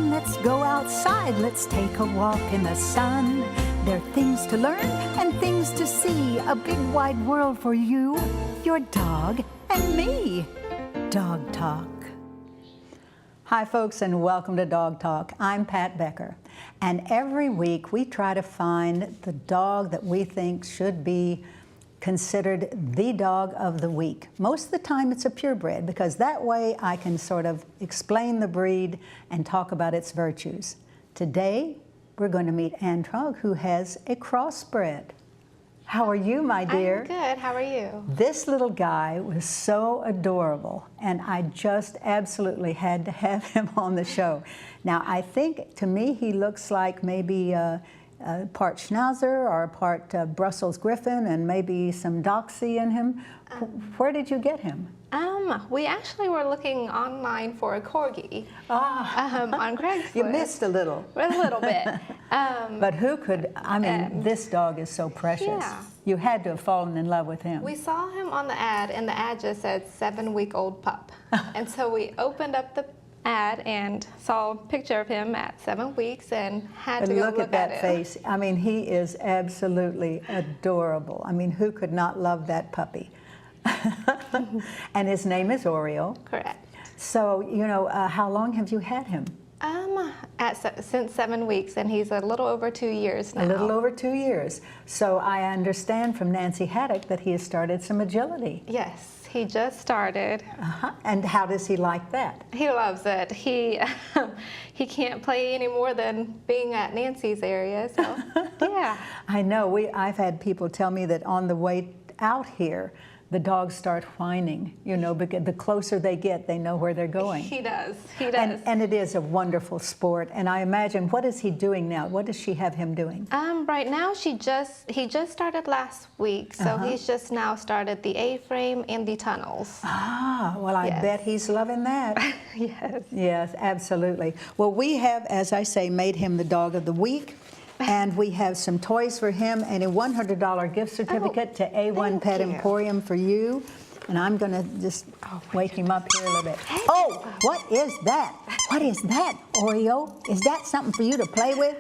on, let's go outside. Let's take a walk in the sun. There are things to learn and things to see. A big wide world for you, your dog, and me. Dog Talk. Hi folks, and welcome to Dog Talk. I'm Pat Becker, and every week we try to find the dog that we think should be considered the dog of the week. Most of the time it's a purebred, because that way I can sort of explain the breed and talk about its virtues. Today we're going to meet Ann Truong, who has a crossbred. How are you, my dear? I'm good. How are you? This little guy was so adorable, and I just absolutely had to have him on the show. Now, I think, to me, he looks like maybe part Schnauzer or part Brussels Griffon and maybe some Doxy in him. Where did you get him? We actually were looking online for a Corgi on Craigslist. You missed a little. A little bit. But who could, I mean, this dog is so precious. Yeah. You had to have fallen in love with him. We saw him on the ad, and the ad just said 7-week-old pup. And so we opened up the ad and saw a picture of him at 7 weeks and had to go look at that face. I mean, he is absolutely adorable. I mean, who could not love that puppy? And his name is Oreo. Correct. So, you know, how long have you had him? Since 7 weeks, and he's a little over 2 years now. A little over 2 years. So I understand from Nancy Haddock that he has started some agility. Yes, he just started. And how does he like that? He loves it. He can't play any more than being at Nancy's area, so yeah. I know. I've had people tell me that on the way out here, the dogs start whining, you know, because the closer they get, they know where they're going. He does. He does. And it is a wonderful sport. And I imagine, what is he doing now? What does she have him doing? Right now, he just started last week, so he's just now started the A-frame and the tunnels. Ah, well, I bet he's loving that. Yes. Yes, absolutely. Well, we have, as I say, made him the dog of the week. And we have some toys for him and a $100 gift certificate to A1 Pet Emporium for you. And I'm going to just wake him up here a little bit. Oh, what is that? What is that, Oreo? Is that something for you to play with?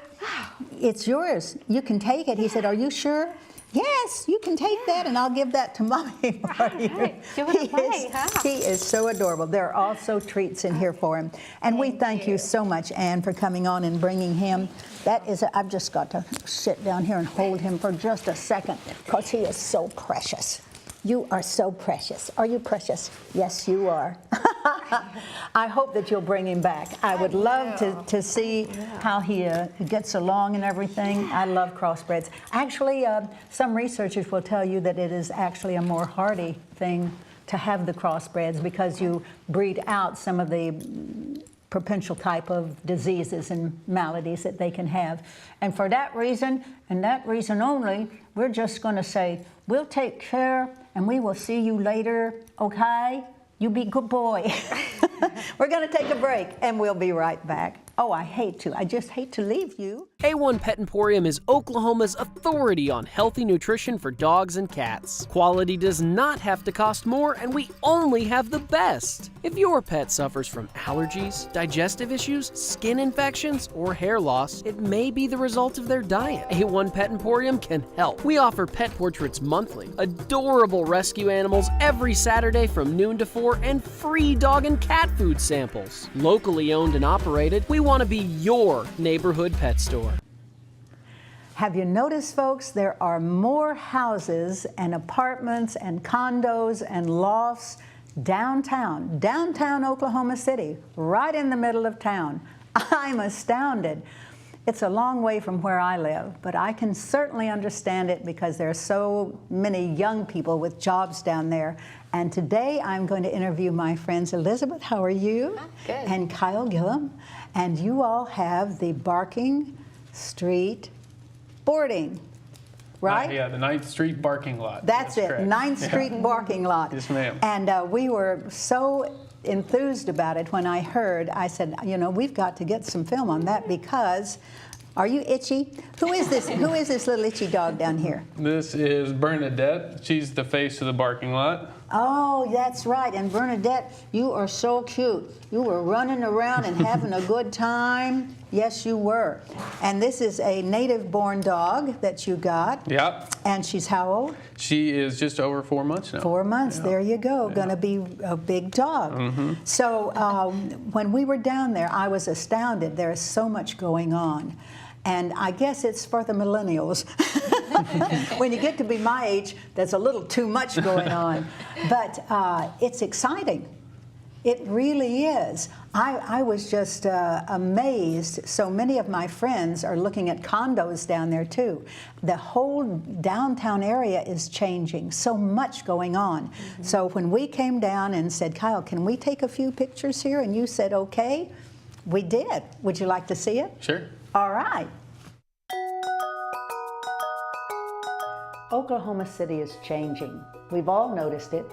It's yours. You can take it. He said, are you sure? Yes, you can take that, and I'll give that to Mommy for you. Right. You want to play, huh? He is so adorable. There are also treats in here for him. And we thank you so much, Ann, for coming on and bringing him. That is, I've just got to sit down here and hold him for just a second, because he is so precious. You are so precious. Are you precious? Yes, you are. I hope that you'll bring him back. I would love to see how he gets along and everything. I love crossbreds. Actually, some researchers will tell you that it is actually a more hardy thing to have the crossbreds, because you breed out some of the potential type of diseases and maladies that they can have. And for that reason, and that reason only, we're just going to say, we'll take care and we will see you later, okay? You be good boy. We're going to take a break and we'll be right back. Oh, I just hate to leave you. A1 Pet Emporium is Oklahoma's authority on healthy nutrition for dogs and cats. Quality does not have to cost more, and we only have the best. If your pet suffers from allergies, digestive issues, skin infections, or hair loss, it may be the result of their diet. A1 Pet Emporium can help. We offer pet portraits monthly, adorable rescue animals every Saturday from noon to 4, and free dog and cat food samples. Locally owned and operated, we want to be your neighborhood pet store. Have you noticed, folks, there are more houses and apartments and condos and lofts downtown Oklahoma City, right in the middle of town. I'm astounded. It's a long way from where I live, but I can certainly understand it because there are so many young people with jobs down there. And today I'm going to interview my friends Elizabeth, how are you? Good. And Kyle Gillum. And you all have the Barking Street Boarding, right? Yeah, the 9th Street Barking Lot. That's it, correct. 9th Street Barking Lot. Yes, ma'am. And we were so enthused about it when I heard. I said, you know, we've got to get some film on that, because are you Itchy? Who is this? Who is this little itchy dog down here? This is Bernadette. She's the face of the barking lot. Oh, that's right. And Bernadette, you are so cute. You were running around and having a good time. Yes, you were. And this is a native-born dog that you got. Yep. And she's how old? She is just over 4 months now. 4 months. Yeah. There you go. Yeah. Going to be a big dog. Mm-hmm. So when we were down there, I was astounded. There is so much going on. And I guess it's for the millennials. When you get to be my age, there's a little too much going on. But it's exciting. It really is. I was just amazed. So many of my friends are looking at condos down there too. The whole downtown area is changing. So much going on. Mm-hmm. So when we came down and said, Kyle, can we take a few pictures here? And you said, okay. We did. Would you like to see it? Sure. All right. Oklahoma City is changing. We've all noticed it.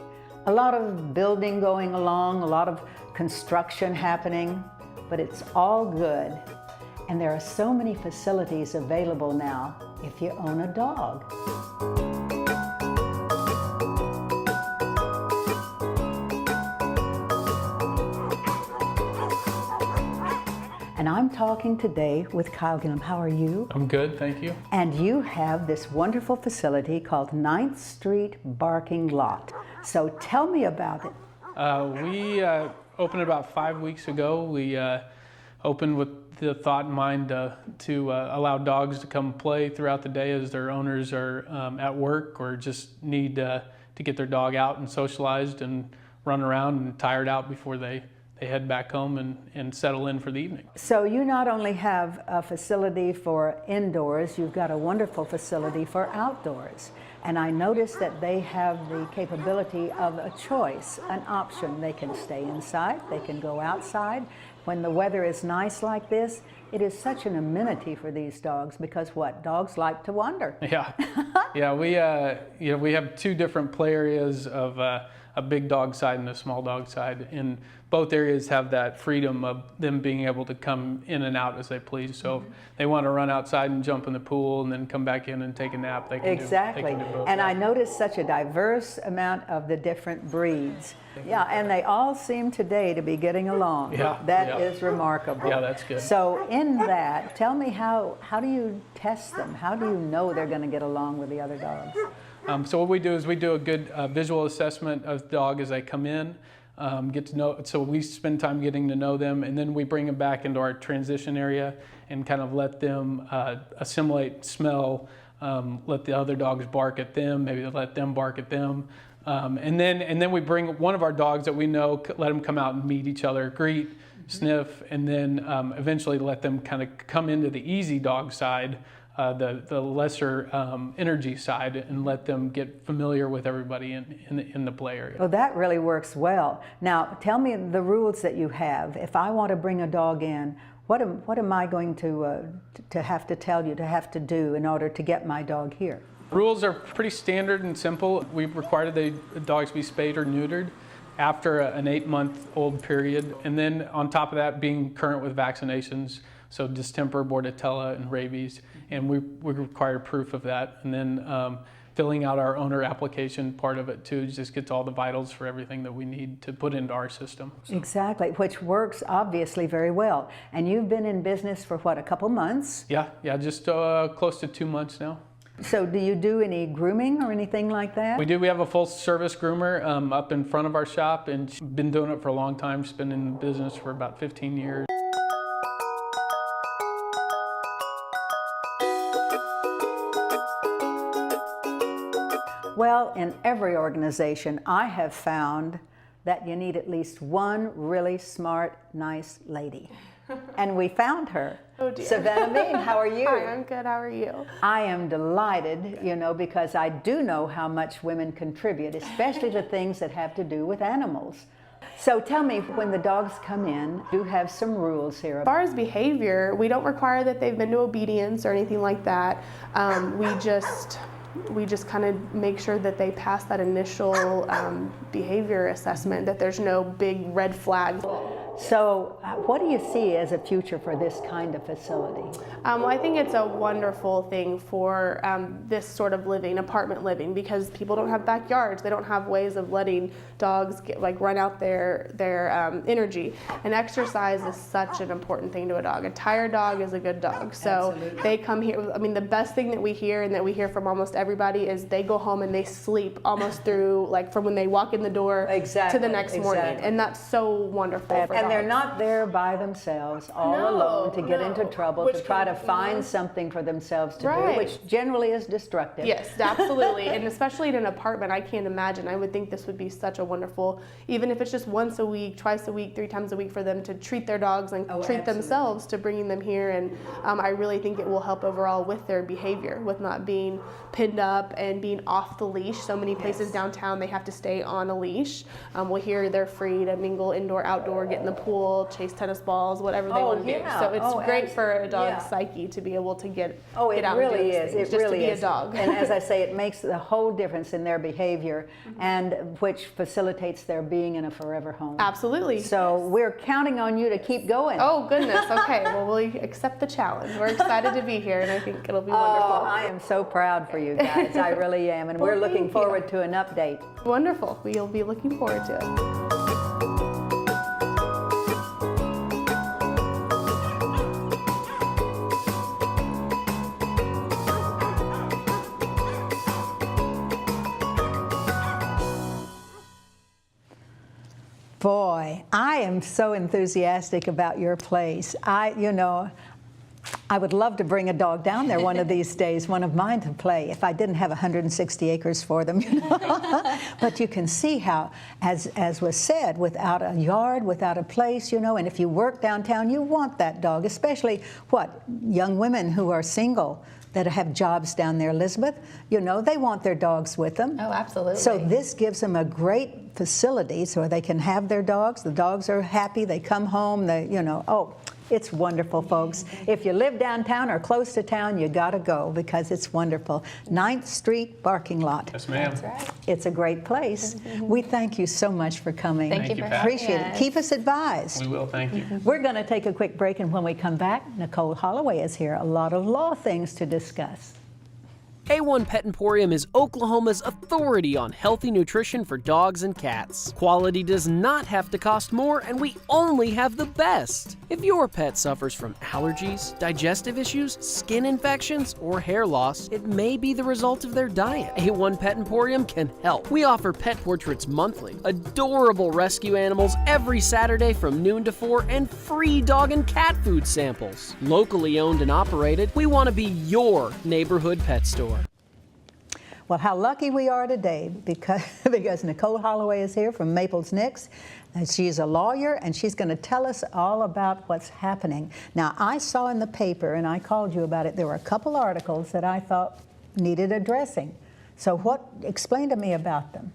A lot of building going along, a lot of construction happening, but it's all good. And there are so many facilities available now if you own a dog. And I'm talking today with Kyle Gillum. How are you? I'm good, thank you. And you have this wonderful facility called 9th Street Barking Lot. So tell me about it. We opened about 5 weeks ago. We opened with the thought in mind to allow dogs to come play throughout the day as their owners are at work or just need to get their dog out and socialized and run around and tired out before they head back home and settle in for the evening. So you not only have a facility for indoors, you've got a wonderful facility for outdoors. And I noticed that they have the capability of a choice, an option. They can stay inside, they can go outside. When the weather is nice like this, it is such an amenity for these dogs because what? Dogs like to wander. Yeah, yeah. We have two different play areas of a big dog side and a small dog side, and both areas have that freedom of them being able to come in and out as they please. So if they want to run outside and jump in the pool and then come back in and take a nap, they can Exactly. do both. And I noticed such a diverse amount of the different breeds. Yeah, and they all seem today to be getting along. Yeah, That yeah. is remarkable. Yeah, that's good. So in that, tell me how do you test them? How do you know they're going to get along with the other dogs? So what we do is we do a good visual assessment of the dog as they come in, get to know. So we spend time getting to know them, and then we bring them back into our transition area and kind of let them assimilate smell. Let the other dogs bark at them. Maybe let them bark at them, and then we bring one of our dogs that we know. Let them come out and meet each other, greet, sniff, and then eventually let them kind of come into the easy dog side. The lesser energy side, and let them get familiar with everybody in the play area. Oh, that really works well. Now, tell me the rules that you have. If I want to bring a dog in, what am I going to have to tell you to have to do in order to get my dog here? Rules are pretty standard and simple. We require the dogs be spayed or neutered after an 8-month-old period, and then on top of that, being current with vaccinations. So distemper, bordetella, and rabies, and we require proof of that. And then filling out our owner application, part of it too, just gets all the vitals for everything that we need to put into our system. So. Exactly, which works obviously very well. And you've been in business for what, a couple months? Yeah, just close to 2 months now. So do you do any grooming or anything like that? We do. We have a full service groomer up in front of our shop, and she's been doing it for a long time. She's been in business for about 15 years. Well, in every organization, I have found that you need at least one really smart, nice lady. And we found her. Oh dear. Savannah Bean, how are you? Hi, I'm good. How are you? I am delighted, because I do know how much women contribute, especially the things that have to do with animals. So tell me, when the dogs come in, do have some rules here. As far as behavior, we don't require that they've been to obedience or anything like that. We just kind of make sure that they pass that initial behavior assessment, that there's no big red flags. So what do you see as a future for this kind of facility? Well, I think it's a wonderful thing for this sort of living, apartment living, because people don't have backyards. They don't have ways of letting dogs run out their energy. And exercise is such an important thing to a dog. A tired dog is a good dog. So Absolutely. they come here. I mean, the best thing that we hear and that we hear from almost everybody is they go home and they sleep almost through, from when they walk in the door to the next morning. And that's so wonderful for dogs. And they're not there by themselves, all alone, to get into trouble, to try to find something for themselves to do, which generally is destructive. Yes, absolutely. And especially in an apartment, I can't imagine. I would think this would be such a wonderful, even if it's just once a week, twice a week, 3 times a week, for them to treat their dogs and treat themselves to bringing them here. And I really think it will help overall with their behavior, with not being pinned up and being off the leash. So many places downtown, they have to stay on a leash. Well, here they're free to mingle indoor, outdoor, get in the pool, chase tennis balls, whatever they want to do. So it's great for a dog's psyche to be able to get out and do those things, just to be a dog. And as I say, it makes the whole difference in their behavior, and which facilitates their being in a forever home. Absolutely. So we're counting on you to keep going. Oh, goodness. Okay. Well, we'll accept the challenge. We're excited to be here, and I think it'll be wonderful. I am so proud for you guys. I really am. And we're looking forward to an update. Wonderful. We'll be looking forward to it. Boy, I am so enthusiastic about your place. I would love to bring a dog down there one of these days, one of mine to play, if I didn't have 160 acres for them. But you can see how, as was said, without a yard, without a place, and if you work downtown, you want that dog, especially young women who are single that have jobs down there, Elizabeth, they want their dogs with them. Oh, absolutely. So this gives them a great facility so they can have their dogs. The dogs are happy. They come home. It's wonderful, folks. If you live downtown or close to town, you got to go because it's wonderful. 9th Street parking lot. Yes, ma'am. That's right. It's a great place. We thank you so much for coming. Thank you for having Appreciate it. us. Keep us advised. We will, thank you. We're going to take a quick break, and when we come back, Nicole Holloway is here. A lot of law things to discuss. A1 Pet Emporium is Oklahoma's authority on healthy nutrition for dogs and cats. Quality does not have to cost more, and we only have the best. If your pet suffers from allergies, digestive issues, skin infections, or hair loss, it may be the result of their diet. A1 Pet Emporium can help. We offer pet portraits monthly, adorable rescue animals every Saturday from noon to 4, and free dog and cat food samples. Locally owned and operated, we want to be your neighborhood pet store. Well, how lucky we are today because Nicole Holloway is here from Maples Nicks. And she's a lawyer, and she's going to tell us all about what's happening. Now, I saw in the paper, and I called you about it, there were a couple articles that I thought needed addressing. So explain to me about them.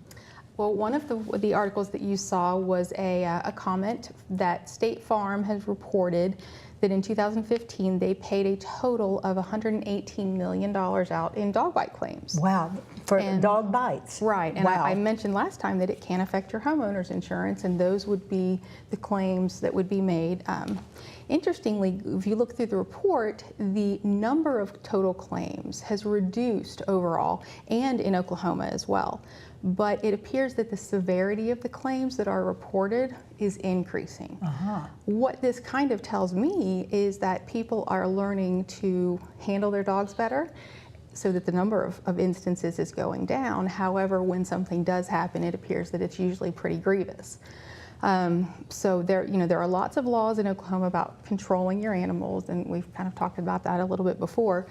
Well, one of the articles that you saw was a comment that State Farm has reported that in 2015 they paid a total of $118 million out in dog bite claims. Wow, for dog bites. Right, and wow. I mentioned last time that it can affect your homeowner's insurance, and those would be the claims that would be made. Interestingly, if you look through the report, the number of total claims has reduced overall, and in Oklahoma as well. But it appears that the severity of the claims that are reported is increasing. What this kind of tells me is that people are learning to handle their dogs better, so that the number of instances is going down. However, when something does happen, it appears that it's usually pretty grievous. So there are lots of laws in Oklahoma about controlling your animals, and we've kind of talked about that a little bit before.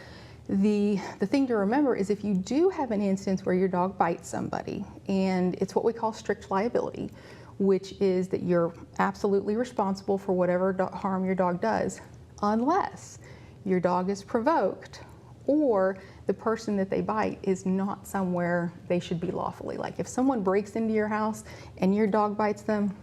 The thing to remember is if you do have an instance where your dog bites somebody, and it's what we call strict liability, which is that you're absolutely responsible for whatever harm your dog does, unless your dog is provoked or the person that they bite is not somewhere they should be lawfully. Like if someone breaks into your house and your dog bites them,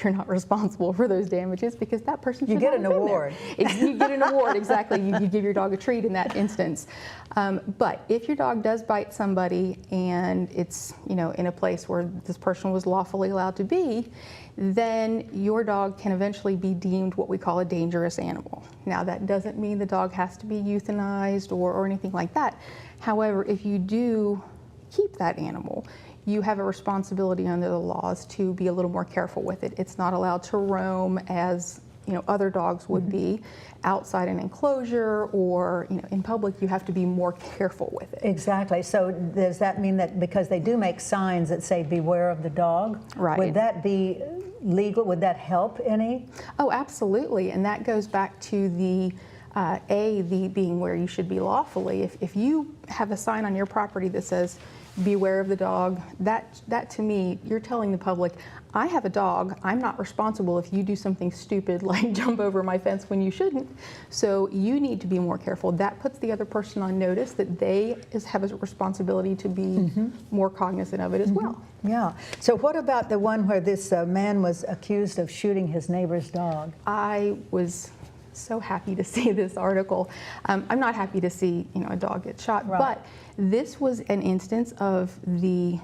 you're not responsible for those damages because that person You should get not an have been there. award. You get an award, exactly. You give your dog a treat in that instance. But if your dog does bite somebody and it's, in a place where this person was lawfully allowed to be, then your dog can eventually be deemed what we call a dangerous animal. Now, that doesn't mean the dog has to be euthanized or anything like that. However, if you do keep that animal, you have a responsibility under the laws to be a little more careful with it. It's not allowed to roam as other dogs would be outside an enclosure or in public. You have to be more careful with it. Exactly. So does that mean that because they do make signs that say beware of the dog, Right. would that be legal? Would that help any? Oh, absolutely. And that goes back to the being where you should be lawfully. If you have a sign on your property that says beware of the dog, that to me, you're telling the public, I have a dog, I'm not responsible if you do something stupid like jump over my fence when you shouldn't, so you need to be more careful. That puts the other person on notice that they have a responsibility to be more cognizant of it as well. Yeah. So what about the one where this man was accused of shooting his neighbor's dog? I was so happy to see this article. I'm not happy to see a dog get shot, Right. but this was an instance of the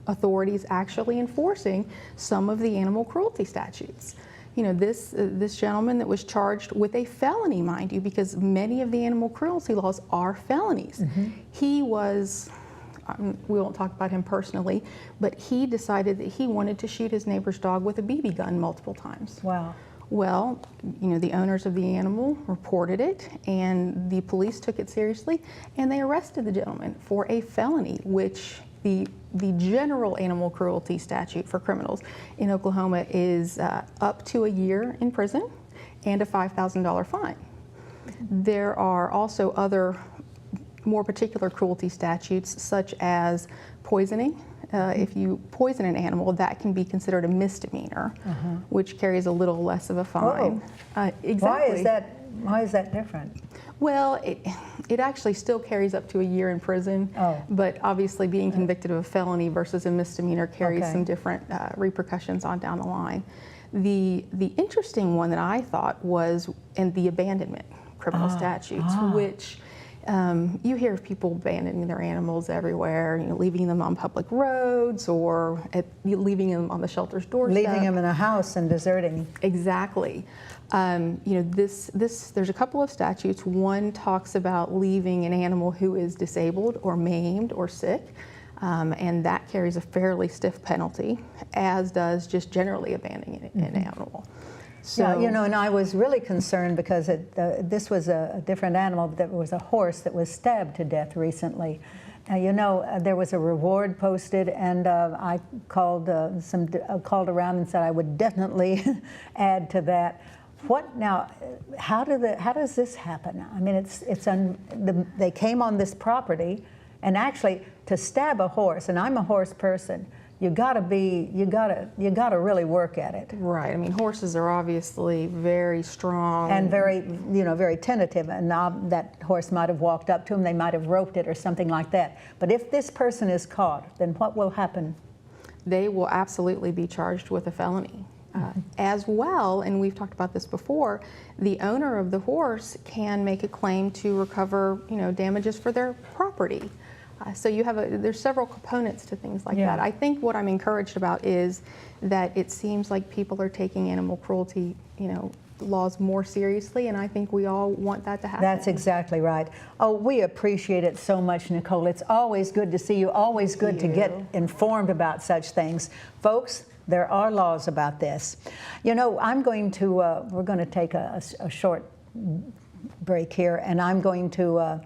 authorities actually enforcing some of the animal cruelty statutes. This gentleman that was charged with a felony, mind you, because many of the animal cruelty laws are felonies. He was, we won't talk about him personally, but he decided that he wanted to shoot his neighbor's dog with a BB gun multiple times. Wow. Well, the owners of the animal reported it, and the police took it seriously, and they arrested the gentleman for a felony, which the general animal cruelty statute for criminals in Oklahoma is up to a year in prison and a $5,000 fine. There are also other more particular cruelty statutes, such as poisoning. If you poison an animal, that can be considered a misdemeanor, which carries a little less of a fine. Exactly. Why is that different? Well, it actually still carries up to a year in prison, but obviously being convicted of a felony versus a misdemeanor carries some different repercussions on down the line. The interesting one that I thought was in the abandonment criminal statutes, which you hear of people abandoning their animals everywhere, leaving them on public roads or leaving them on the shelter's doorstep. Leaving them in a house and deserting. Exactly. There's a couple of statutes. One talks about leaving an animal who is disabled or maimed or sick, and that carries a fairly stiff penalty, as does just generally abandoning an animal. So, yeah, and I was really concerned because this was a different animal. That was a horse that was stabbed to death recently. There was a reward posted, and I called around and said I would definitely add to that. What now? How does this happen? I mean, they came on this property, and actually to stab a horse, and I'm a horse person. You gotta really work at it. Right. I mean, horses are obviously very strong and very tentative. And now that horse might have walked up to him, they might have roped it or something like that. But if this person is caught, then what will happen? They will absolutely be charged with a felony. As well, and we've talked about this before, the owner of the horse can make a claim to recover, damages for their property. So there's several components to things like that. I think what I'm encouraged about is that it seems like people are taking animal cruelty, laws more seriously, and I think we all want that to happen. That's exactly right. Oh, we appreciate it so much, Nicole. It's always good to see you, always good to get informed about such things. Folks, there are laws about this. we're going to take a short break here, and I'm going to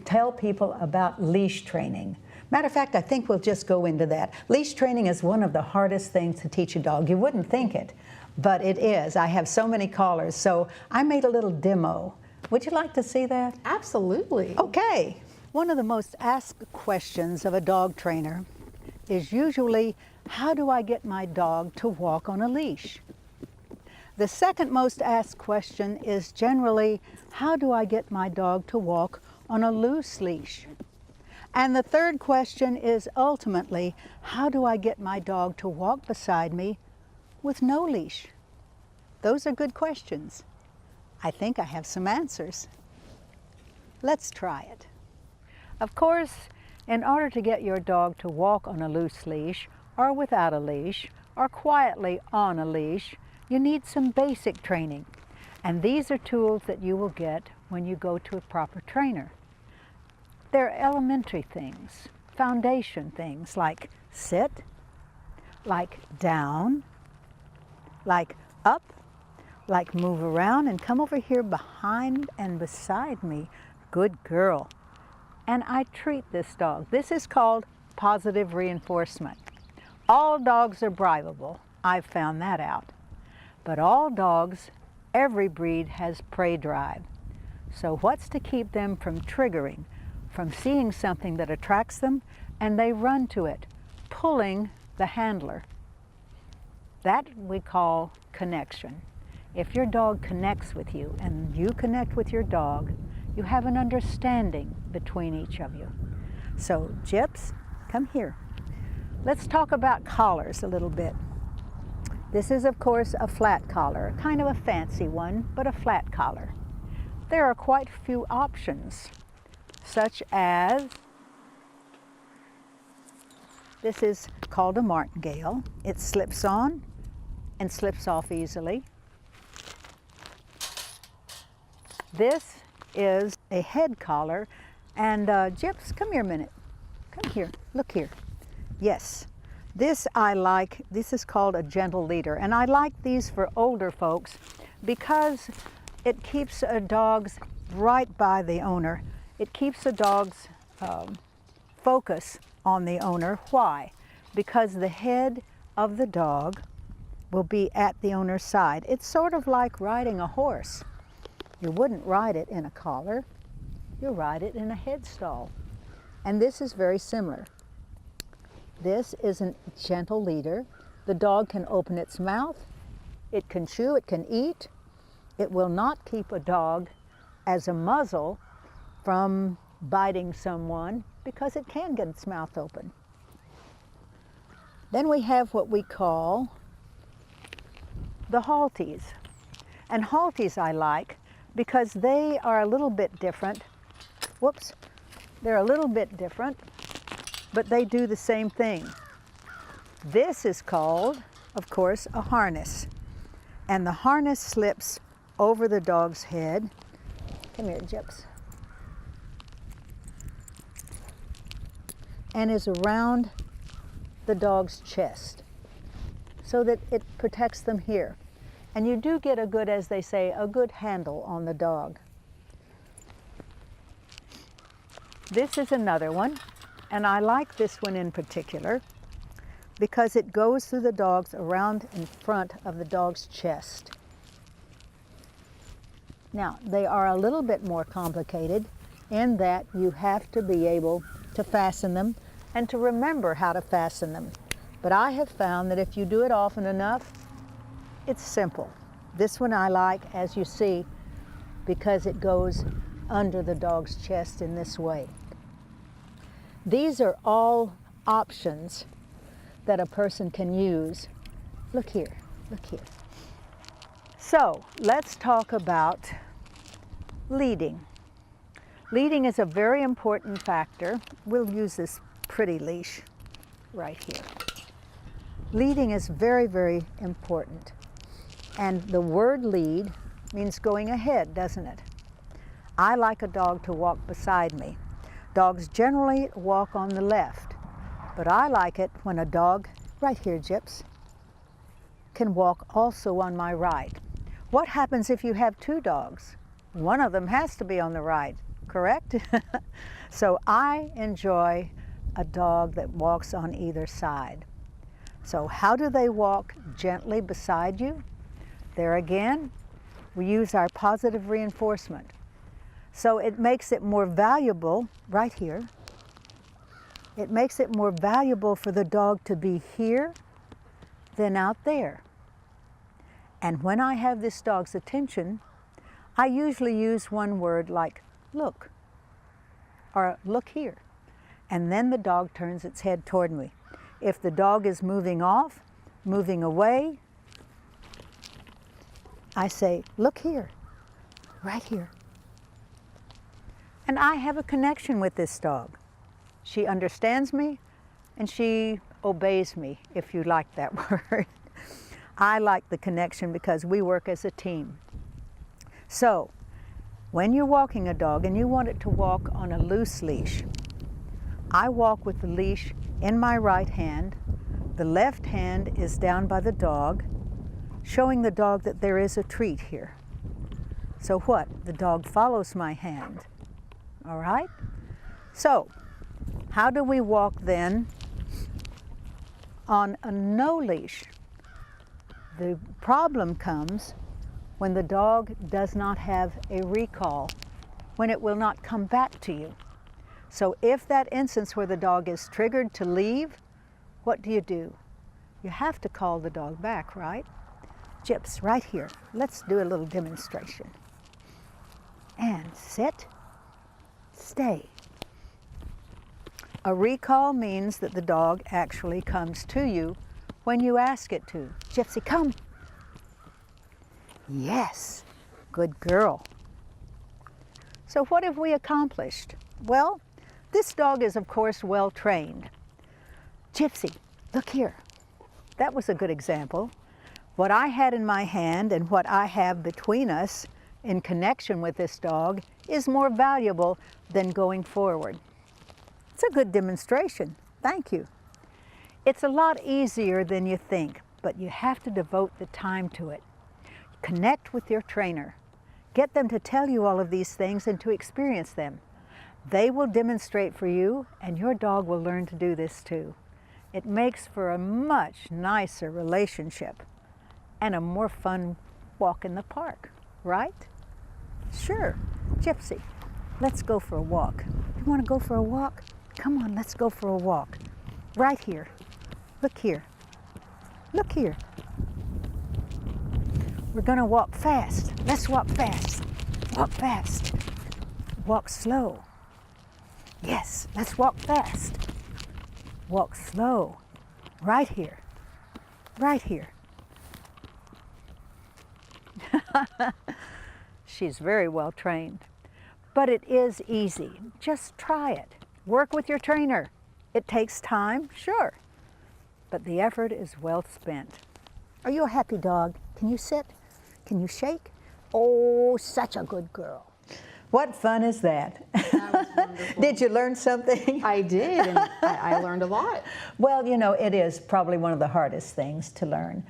tell people about leash training. Matter of fact, I think we'll just go into that. Leash training is one of the hardest things to teach a dog. You wouldn't think it, but it is. I have so many callers, so I made a little demo. Would you like to see that? Absolutely. Okay. One of the most asked questions of a dog trainer is usually, how do I get my dog to walk on a leash? The second most asked question is generally, how do I get my dog to walk on a loose leash? And the third question is ultimately, how do I get my dog to walk beside me with no leash? Those are good questions. I think I have some answers. Let's try it. Of course, in order to get your dog to walk on a loose leash, or without a leash, or quietly on a leash, you need some basic training. And these are tools that you will get when you go to a proper trainer. They're elementary things, foundation things like sit, like down, like up, like move around and come over here behind and beside me. Good girl. And I treat this dog. This is called positive reinforcement. All dogs are bribable. I've found that out. But all dogs, every breed has prey drive. So what's to keep them from triggering, from seeing something that attracts them and they run to it, pulling the handler? That we call connection. If your dog connects with you and you connect with your dog, you have an understanding between each of you. So, Gyps, come here. Let's talk about collars a little bit. This is, of course, a flat collar, kind of a fancy one, but a flat collar. There are quite a few options, such as this is called a martingale. It slips on and slips off easily. This is a head collar, and Gyps, come here a minute. Come here, look here. Yes, this I like. This is called a gentle leader, and I like these for older folks because it keeps a dog's right by the owner. It keeps a dog's focus on the owner. Why? Because the head of the dog will be at the owner's side. It's sort of like riding a horse. You wouldn't ride it in a collar. You ride it in a headstall. And this is very similar. This is a gentle leader. The dog can open its mouth. It can chew, it can eat. It will not keep a dog as a muzzle from biting someone because it can get its mouth open. Then we have what we call the halties. And halties I like because they are a little bit different. Whoops, they're a little bit different, but they do the same thing. This is called, of course, a harness. And the harness slips over the dog's head. Come here, Gyps. And is around the dog's chest so that it protects them here. And you do get a good, as they say, a good handle on the dog. This is another one, and I like this one in particular because it goes through the dog's around in front of the dog's chest. Now, they are a little bit more complicated in that you have to be able to fasten them and to remember how to fasten them. But I have found that if you do it often enough, it's simple. This one I like, as you see, because it goes under the dog's chest in this way. These are all options that a person can use. Look here, look here. So let's talk about leading. Leading is a very important factor. We'll use this pretty leash right here. Leading is very, very important. And the word lead means going ahead, doesn't it? I like a dog to walk beside me. Dogs generally walk on the left, but I like it when a dog, right here, Gyps, can walk also on my right. What happens if you have two dogs? One of them has to be on the right, correct? So I enjoy a dog that walks on either side. So how do they walk gently beside you? There again, we use our positive reinforcement. So it makes it more valuable, right here, it makes it more valuable for the dog to be here than out there. And when I have this dog's attention, I usually use one word like look, or look here. And then the dog turns its head toward me. If the dog is moving off, moving away, I say, look here, right here. And I have a connection with this dog. She understands me and she obeys me, if you like that word. I like the connection because we work as a team. So, when you're walking a dog and you want it to walk on a loose leash, I walk with the leash in my right hand. The left hand is down by the dog, showing the dog that there is a treat here. So what? The dog follows my hand. All right? So, how do we walk then on a no leash? The problem comes when the dog does not have a recall, when it will not come back to you. So if that instance where the dog is triggered to leave, what do? You have to call the dog back, right? Gyps, right here. Let's do a little demonstration. And sit, stay. A recall means that the dog actually comes to you when you ask it to. Gypsy, come. Yes, good girl. So what have we accomplished? Well, this dog is of course well trained. Gypsy, look here. That was a good example. What I had in my hand and what I have between us in connection with this dog is more valuable than going forward. It's a good demonstration. Thank you. It's a lot easier than you think, but you have to devote the time to it. Connect with your trainer. Get them to tell you all of these things and to experience them. They will demonstrate for you, and your dog will learn to do this too. It makes for a much nicer relationship and a more fun walk in the park, right? Sure. Gypsy, let's go for a walk. You want to go for a walk? Come on, let's go for a walk. Right here. Look here. Look here. We're going to walk fast. Let's walk fast. Walk fast. Walk slow. Yes, let's walk fast. Walk slow. Right here. Right here. She's very well trained. But it is easy. Just try it. Work with your trainer. It takes time, sure, but the effort is well spent. Are you a happy dog? Can you sit? Can you shake? Oh, such a good girl. What fun is that? That was wonderful. Did you learn something? I did, and I learned a lot. Well, you know, it is probably one of the hardest things to learn.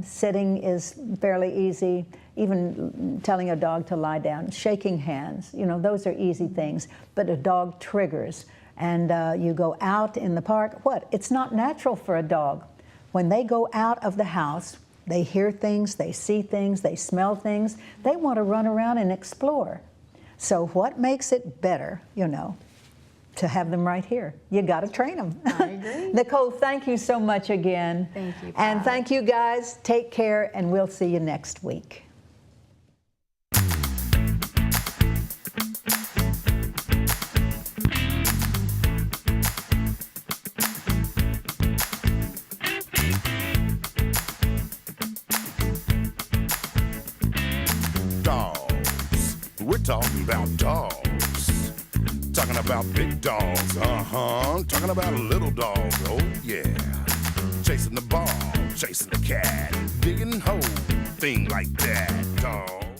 Sitting is fairly easy, even telling a dog to lie down, shaking hands, you know, those are easy things, but a dog triggers. And you go out in the park, what? It's not natural for a dog. When they go out of the house, they hear things, they see things, they smell things, they want to run around and explore. So what makes it better, you know, to have them right here? You got to train them. I agree. Nicole, thank you so much again. Thank you, And Pat. thank you guys. Take care, and we'll see you next week. Dogs. We're talking about dogs. Talking about big dogs, talking about little dogs, oh yeah. Chasing the ball, chasing the cat, digging hole, thing like that, dog.